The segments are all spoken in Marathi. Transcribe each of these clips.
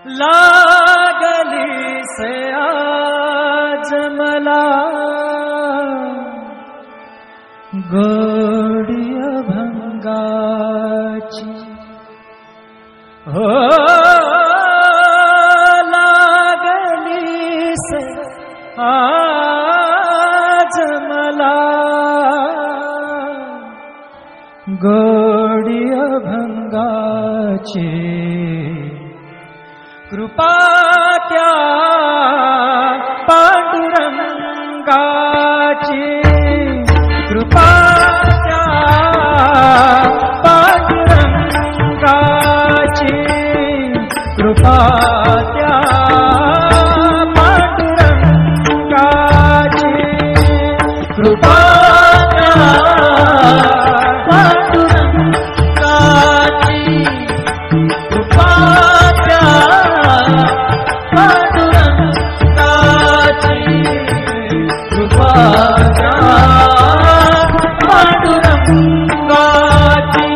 लागली से आज मला गोडी अभंगाची हो लागली से आज मला गोडी अभंगाची कृपा त्या पांडुरंगाची कृपा त्या पांडुरंगाची कृपा त्या पांडुरंगाची कृपा त्या पांडुरंगाची कृपा त्या पांडुरंगाची कृपा त्या पांडुरंगाची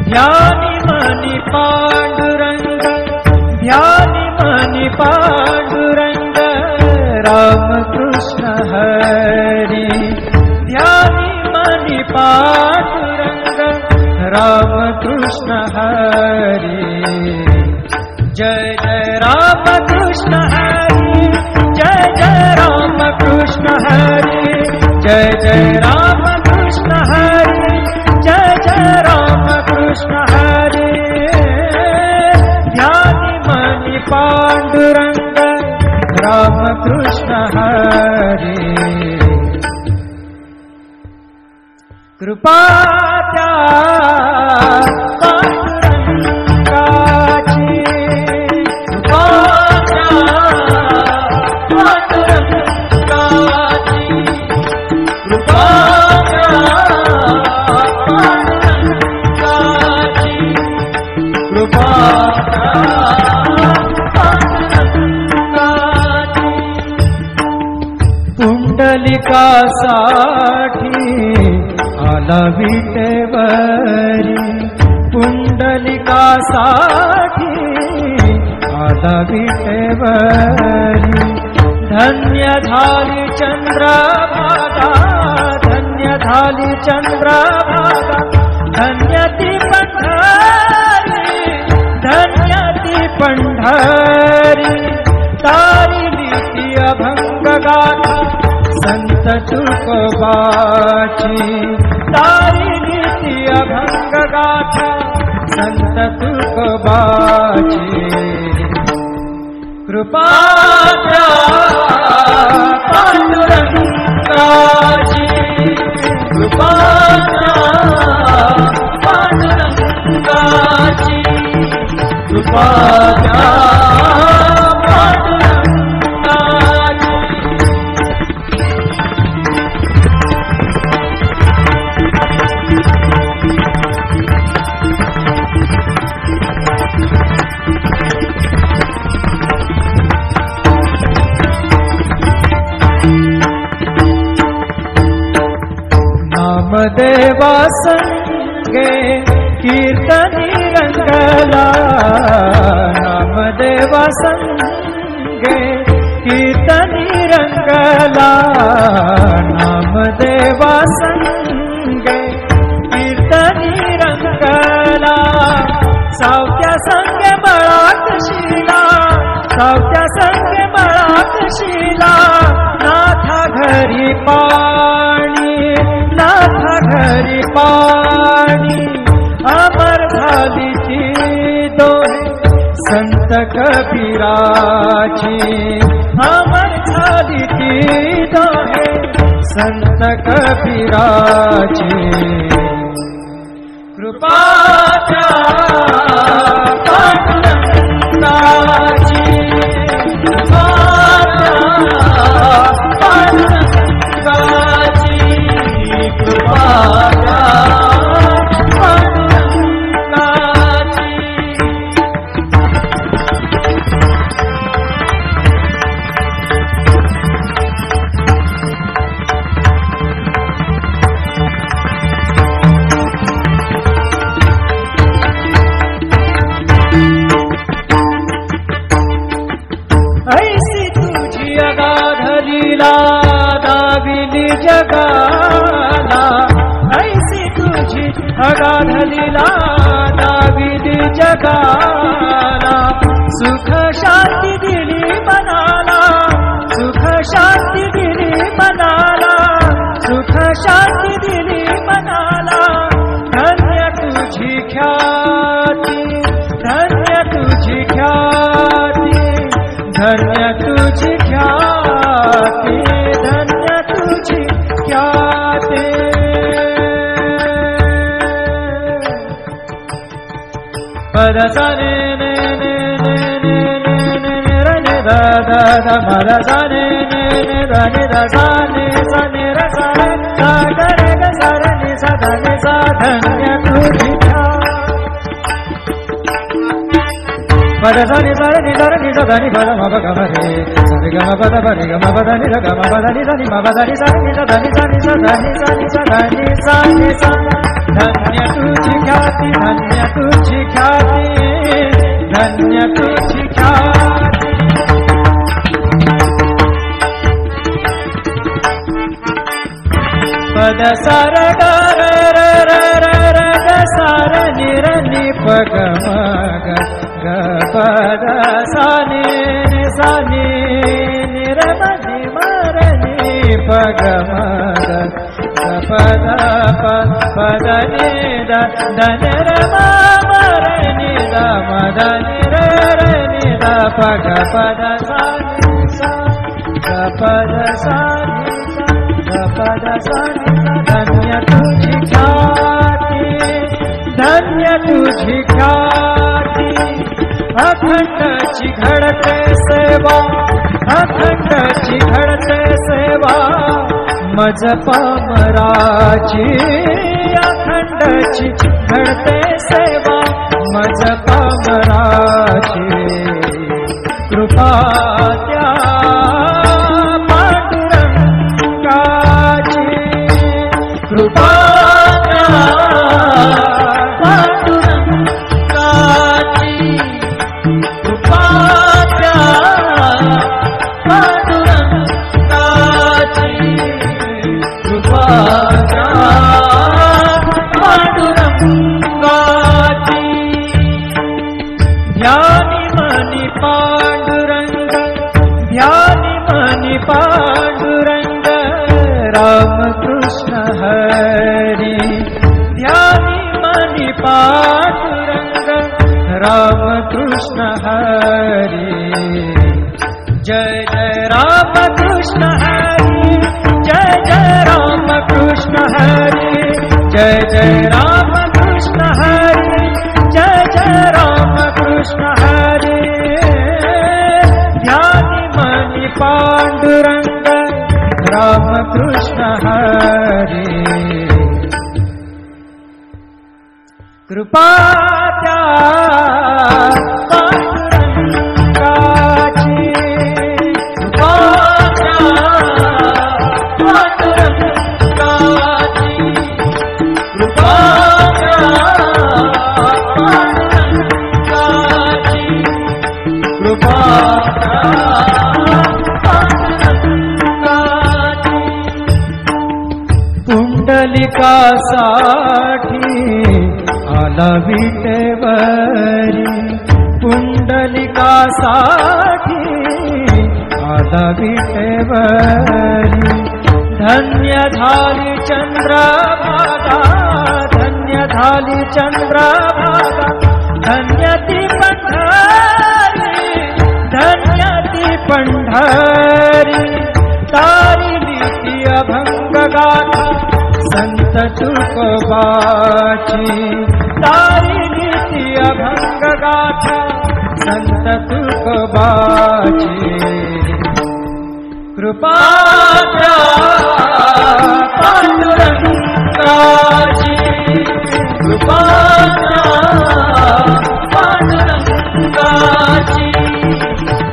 ध्यानी मनी पांडुरंग ध्यानी मनी पांडुरंग रामकृष्ण हरी ध्यानी मनी पांडुरंग रामकृष्ण हरी जय जय रामकृष्ण हरी जय जय रामकृष्ण हरी जय जय रामकृष्ण हरी जय जय रामकृष्ण हरी ध्यानी मनी पांडुरंग रामकृष्ण हरी कृपा त्या पांडुरंगाची कृपा त्या पांडुरंगाची कृपा त्या पांडुरंगाची कृपा त्या पांडुरंगाची पुंडलिकासाठी आला विटेवरी पुंडलिकासाठी आला विटेवरी धन्य झाली चंद्रभागा धन्य झाली चंद्रभागा धन्य ती पंढरी धन्य ती पंढरी तारिली ती अभंग गाथा संत तुकोबाची तारिली ती अभंग गाथा संत तुकोबाची कृपा त्या पांडुरंगाची कृपा त्या पांडुरंगाची कृपा त्या नामदेवा संगे कीर्तनी रंगला नामदेवा संगे कीर्तनी रंगला नामदेवा संगे कीर्तनी रंगला सावत्या संगे बळात शिला सावत्या संगे बळात शिला नाथा घरी पाणी नाथा घरी पाणी अमर झाली ती दोहे संत कबीराची अमर झाली ती दोहे संत कबीराची कृपा त्या पांडुरंगाची कृपा त्या पांडुरंगाची कृपा त्या पांडुरंगाची जगाला, सुख शांती दिली मनाला, सुख शांती दिली मनाला, सुख शांती दिली मनाला. धन्य तुझी ख्याती, धन्य तुझी ख्याती, धन्य तुझी ख्याती, धन्य तुझी ख्याती. पद सा ने ने ने ने ने ने ने रे ने दा दा दा पद सा ने ने ने दा ने दा सा ने सा ने रे सा रे सा गा रे गा सा रे ने सा धा ने सा. धन्य तुझी पद सा नि सा रे नि सा रे नि सा धा नि पद म प ग म रे सा रे ग म प द प रे ग म प द नि रे ग म प द नि सा नि म प द नि सा नि सा धा नि सा नि सा धा नि सा नि सा धा नि सा नि सा. धन्य तुझी ख्याती, धन्य तुझी ख्याती, धन्य तुझी ख्याती. पद सा र ग र र र र र ग सा र नि र नि प ग म ग ग प द सा नि नि सा नि नि र म नि म र नि प ग म ग ग प द प प द नि द द न र म म र नि द म द नि र र नि द प ग प द सा नि सा ग प द सा नि सा ग प द सा नि. धन्य तुझी ख्याती, धन्य तुझी ख्याती. अखंडची घडते सेवा, अखंडची घडते सेवा, मज पामराची. अखंडची घडते सेवा, मज पामराची. कृपा त्या पांडुरंगाची, कृपा त्या पांडुरंगाची, कृपा त्या पांडुरंगाची, कृपा त्या पांडुरंगाची. ध्यानी मनी पांडुरंग, ध्यानी मनी पांडुरंग, रामकृष्ण हरी. ध्यानी मनी पांडुरंग, रामकृष्ण हरी. जय जय रामकृष्ण हरी, जय जय रामकृष्ण हरी, जय जय रामकृष्ण हरी, जय जय रामकृष्ण हरी. ध्यानी मनी पांडुरंग, रामकृष्ण हरी. कृपा त्या पांडुरंगाची, कृपा त्या पांडुरंगाची, कृपा त्या पांडुरंगाची, कृपा त्या पांडुरंगाची. पुंडलिकासाठी आला विटेवरी, पुंडलिकासाठी आला विटेवरी. धन्य झाली चंद्रभागा, धन्य झाली चंद्रभागा, धन्य ती पंढरी, धन्य ती पंढरी. तारिली ती अभंग गाथा संत तुकोबाची, तारिली ती अभंग गाथा संत तुकोबाची. कृपा त्या पांडुरंगाची, कृपा त्या पांडुरंगाची,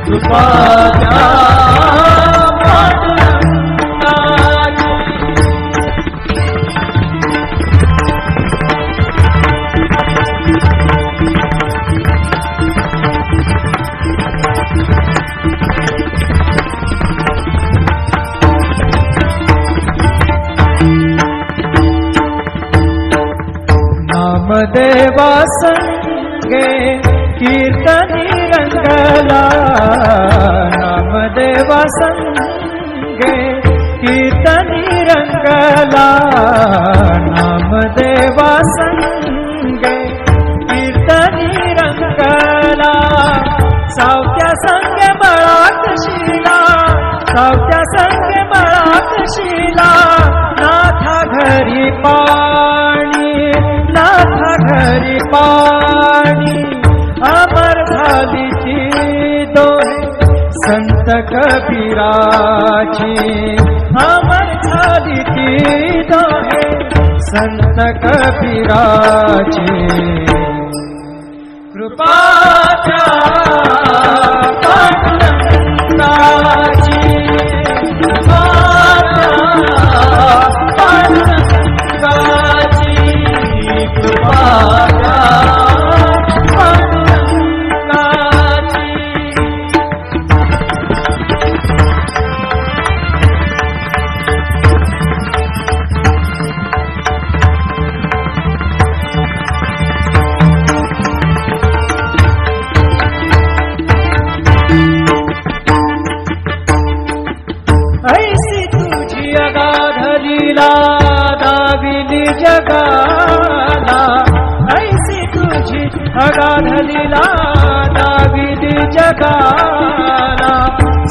कृपा त्या पांडुरंगाची. नामदेवा संगे संगे कीर्तनी रंगला नामदेवा संगे कीर्तनी रंगला सावत्या संगे बळाकशीला सावत्या संगे बळाकशीला नाथा घरी पाणी नाथा घरी पाणी अमर झाली ती दोहे संत कबीराची अमर झाली ती दोहे संत कबीराची कृपाच्या पांडुरंगाची पांडुरंगाची कृपाच्या ऐसी तुझी अगाध लीला दाविली जगाला ऐसी तुझी अगाध लीला दाविली जगाला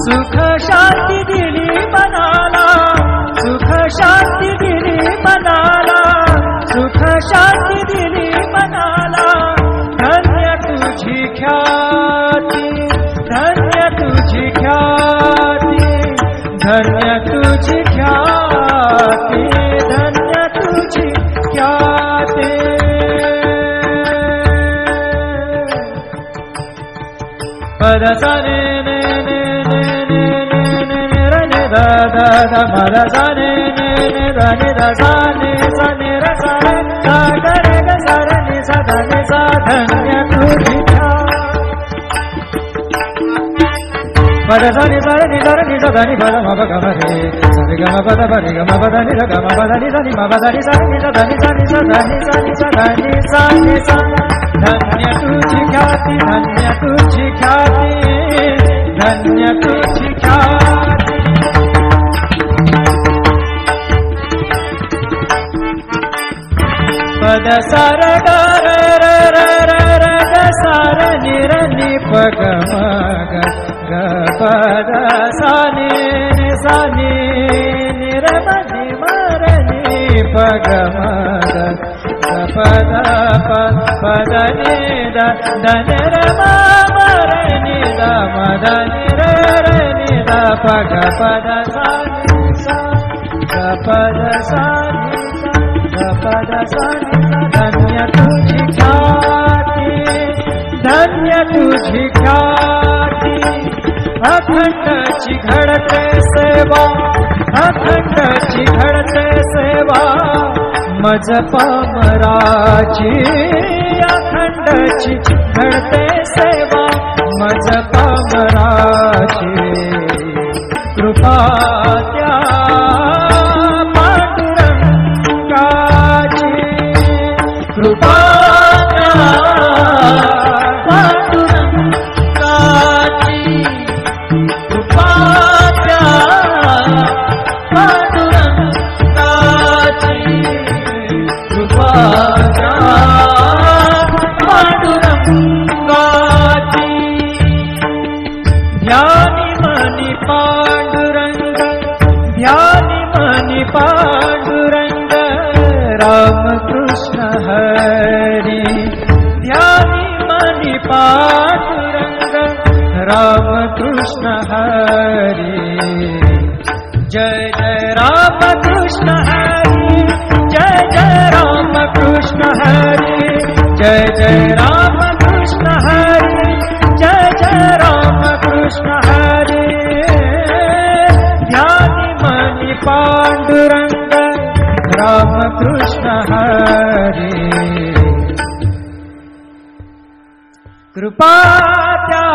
सुख शांती दिली मनाला सुख शांती दिली मनाला सुख शांती दिली मनाला धन्य तुझी ख्याती धन्य तुझी ख्याती धन्य तुझी ख्याती धन्य तुझी ख्याती पद साने ने ने ने ने ने ने रे ने दा दा दा पद साने ने ने दा ने दा साने साने रे सारे सा गा रे गा सा रे नि सा धा नि सा धन्य तुझी पद सानि सा रे नि सा रे नि सा धा नि पद म प ग म रे सा रे ग म प द प रे ग म प द नि ध ग म प द नि सा नि म प द नि सा रे नि सा धा नि सा नि सा धा नि सा नि सा धा नि सा नि सा धन्य तुझी ख्याती धन्य तुझी ख्याती धन्य तुझी ख्याती पद सार ग रे रे रे रे रे ग सार नि र नि प ग म ग ग पद सा नि नि सा नि नि र म नि म र नि प ग म ग ग पद प पद नि द द न र म म र नि द म द नि र र नि द प ग पद सा नि सा ग पद सा नि सा ग पद सा नि धन्य तुझी ख्याती धन्य तुझी ख्याती अखंडची घडते सेवा अखंडची घडते सेवा मज पामराची अखंडची घडते सेवा मज पामराची कृपा त्या पांडुरंगाची कृपा पांडुरंगाची कृपा पांडुरंगाची कृपा पांडुरंगाची ध्यानी मनी पांडुरंग ध्यानी मनी पांडुरंग राम कृष्ण हरी ध्यानी मनी पांडुरंग राम कृष्ण हरी जय जय राम कृष्ण हरी जय जय राम कृष्ण हरी जय जय राम कृष्ण हरी जय जय राम कृष्ण हरी ध्यानी मनी पांडुरंग राम कृष्ण हरी कृपा त्या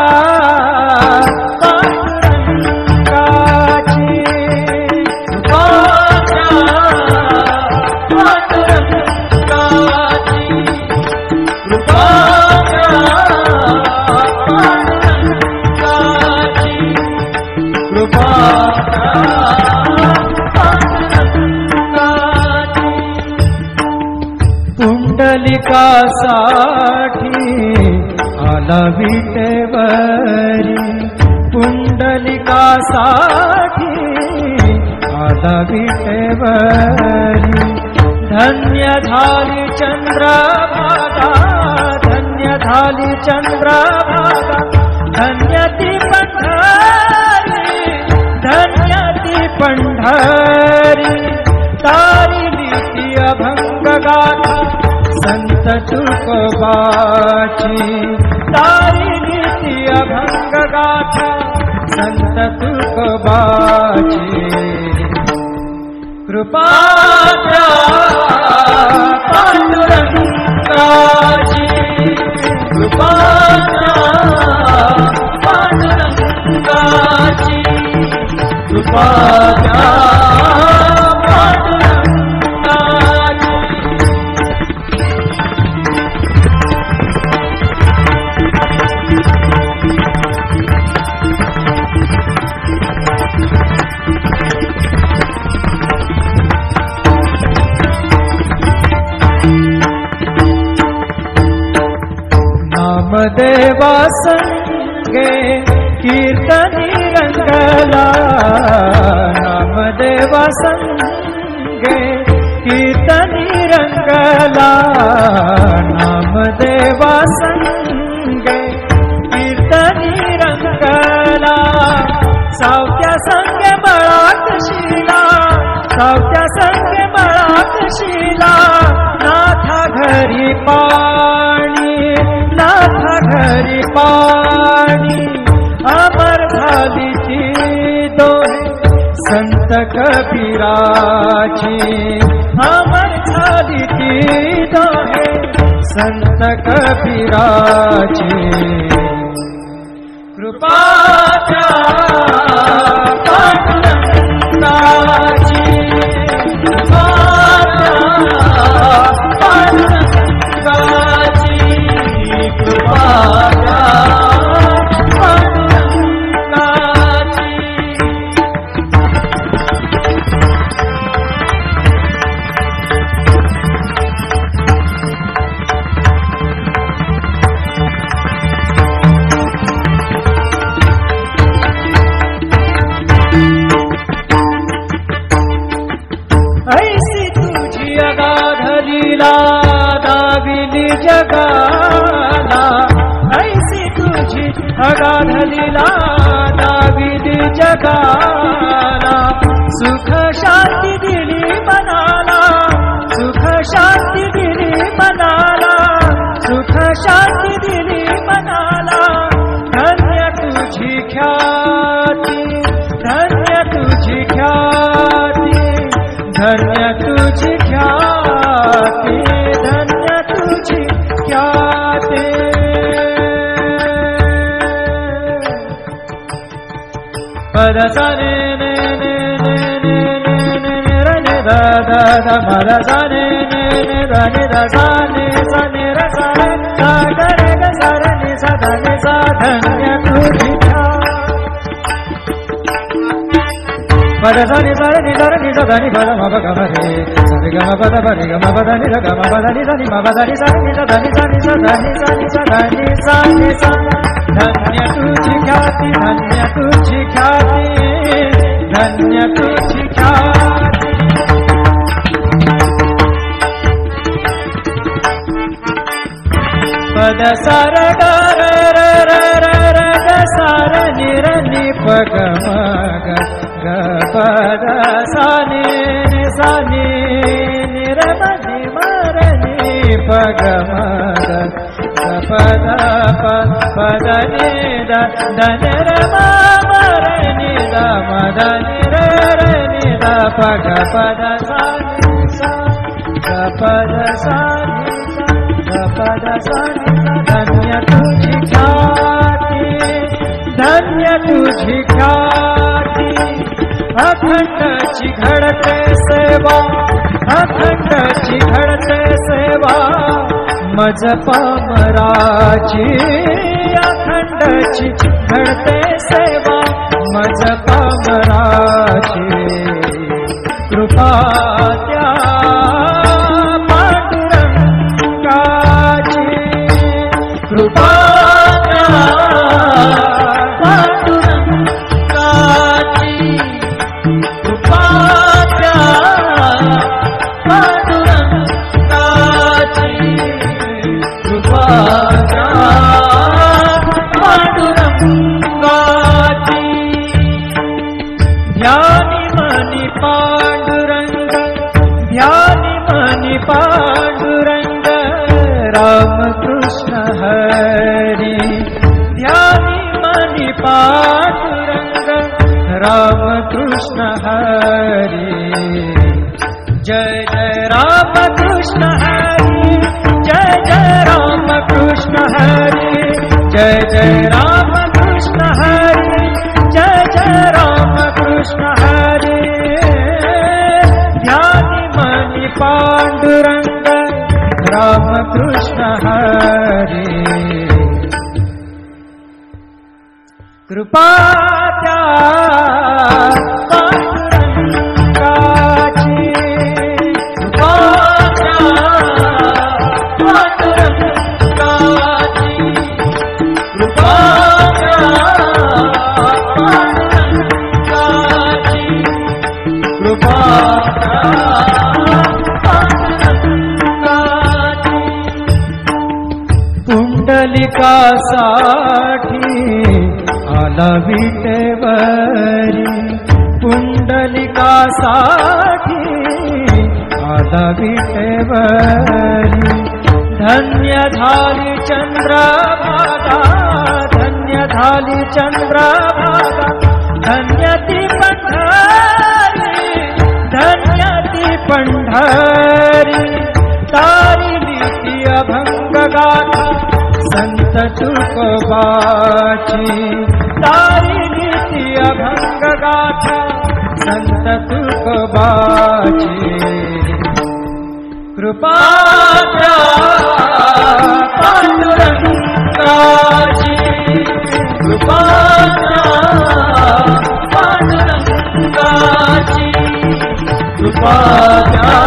पांडुरंगाची कृपा त्या पांडुरंगाची कृपा त्या पांडुरंगाची कृपा साठी आला विटेवरी, पुंडलिकासाठी आला विटेवरी. धन्य झाली चंद्रभागा, धन्य झाली चंद्रभागा, धन्य ती पंढरी, धन्य ती पंढरी. तारिली ती अभंग गाथा संत तुकोबाची, तारिली ती अभंग गाथा संत तुकोबाची. कृपाच्या पांडुरंगाची, कृपाच्या पांडुरंगाची, कृपाच्या पांडुरंगाची. नामदेवा संगे कीर्तनी रंगला, नामदेवा संगे कीर्तनी रंगला, नामदेवा संगे कीर्तनी रंगला. सावत्या संगे बळाकशीला, सावत्या संगे बळाकशीला. नाथा घरी पाणी, नाथा घरी पाणी. अमर झाली ती दोहे संत कबीराची, अमर झाली ती दोहे संत कबीराची. कृपाच्या पांडुरंगाची, कृपाच्या पांडुरंगाची, कृपाच्या पांडुरंगाची. ऐसी तुझी अगाध लीला दाविली जगाला, ऐसी तुझी अगाध लीला दाविली जगाला. सुख शांती दिली मनाला, सुख शांती दिली मनाला, सुख शांती दिली मनाला. धन्य तुझी ख्याती, धन्य तुझी ख्याती, धन्य तुझी ख्याती, धन्य तुझी ख्याती. पद सा ने ने ने ने ने ने ने रे ने दा दा दा पद सा ने ने ने दा ने दा सा ने सा ने रे सा रे सा ग रे ग सा रे ने सा दा ने सा. धन्य तुझी पद सा नि सा रे नि सा रे नि सा दा नि पद म प ग म रे सा रे ग म प द प रे ग म प द नि द ग म प द नि सा नि म प द नि सा नि सा दा नि सा नि सा दा नि सा नि सा दा नि सा नि सा. धन्य तुझी ख्याती, धन्य तुझी ख्याती, धन्य तुझी ख्याती. पद सा र ग र र र र र ग सा र नि र नि प ग म ग ग प द सा नि नि सा नि नि र म नि म र नि प ग म ग ग प द प प द नि द द न र म म र नि द म द नि र र नि द प ग प द सा नि सा ग प द सा नि सा ग प द सा नि सा. धन्य तुझी ख्याती, धन्य तुझी ख्याती. अखंडची घडते सेवा, अखंडची घडते सेवा. मज पामराची अखंडची घडते सेवा. मज पामराची कृपा त्या पांडुरंगाची. पांडुरंग राम कृष्ण हरी जय जय राम कृष्ण हरी जय जय राम कृष्ण हरी जय जय राम कृष्ण हरी जय जय राम कृष्ण हरी ध्यानी मनी पांडुरंग राम कृष्ण हरी कृपा त्या पांडुरंगाची कृपा त्या पांडुरंगाची कृपा त्या पांडुरंगाची कृपा त्या पांडुरंगाची पुंडलिकासाठी आला विटेवरी पुंडलिकासाठी आला विटेवरी धन्य झाली चंद्रभागा धन्य झाली चंद्रभागा धन्य ती पंढरी धन्य ती पंढरी तारिली ती अभंग गाथा संत तुकोबाची तारिली ती अभंग गाथा संत तुकोबाची कृपा त्या पांडुरंगाची कृपा त्या पांडुरंगाची कृपा त्या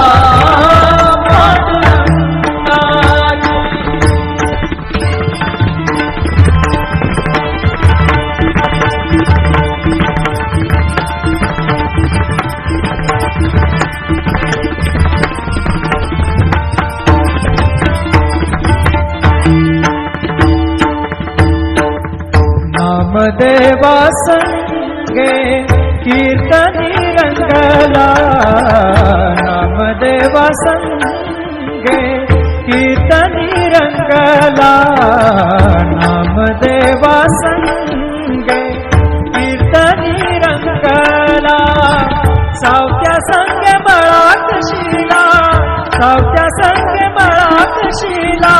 नामदेवा संगे कीर्तनी रंगला नामदेवा संगे कीर्तनी रंगला नामदेवा संगे कीर्तनी रंगला सावत्या संगे मळात शिला सावत्या संगे मळात शिला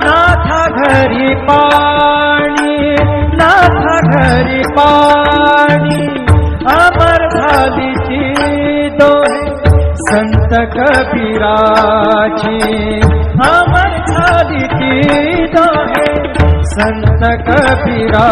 नाथा घरी पाणी नाथा घरी पाणी अमर झाली ती दोहे संत कबीराची अमर झाली ती दोहे संत कबीरा